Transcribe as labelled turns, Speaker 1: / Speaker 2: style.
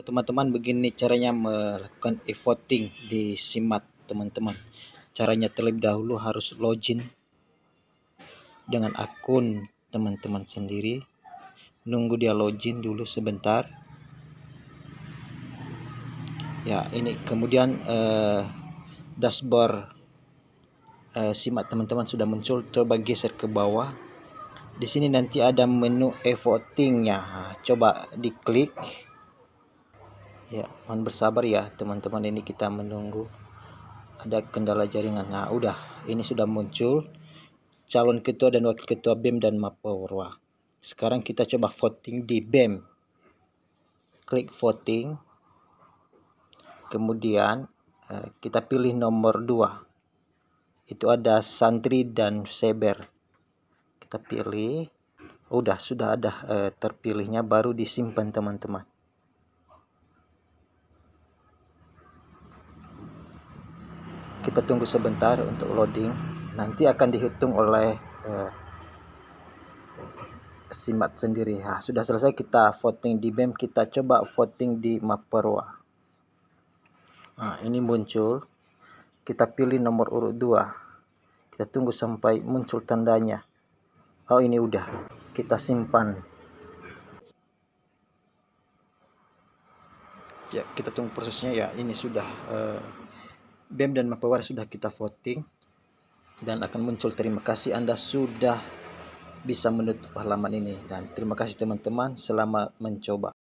Speaker 1: teman-teman, begini caranya melakukan e-voting di Simat teman-teman. Caranya terlebih dahulu harus login dengan akun teman-teman sendiri. Nunggu dia login dulu sebentar. Ya, ini kemudian dashboard Simat teman-teman sudah muncul. Coba geser ke bawah. Di sini nanti ada menu e-votingnya. Coba diklik. Ya, mohon bersabar ya teman-teman, ini kita menunggu, ada kendala jaringan. Nah, udah, ini sudah muncul calon ketua dan wakil ketua BEM dan Mapolwa. Sekarang kita coba voting di BEM. Klik voting. Kemudian kita pilih nomor 2. Itu ada santri dan seber. Kita pilih. Udah, sudah ada terpilihnya, baru disimpan teman-teman. Kita tunggu sebentar untuk loading. Nanti akan dihitung oleh Simat sendiri. Nah, sudah selesai kita voting di BEM, kita coba voting di Mapolwa. Nah, ini muncul. Kita pilih nomor urut 2. Kita tunggu sampai muncul tandanya. Oh, ini udah. Kita simpan. Ya, kita tunggu prosesnya ya. Ini sudah BEM dan Mapolwa sudah kita voting dan akan muncul. Terima kasih Anda sudah bisa menutup halaman ini, dan terima kasih teman-teman, selamat mencoba.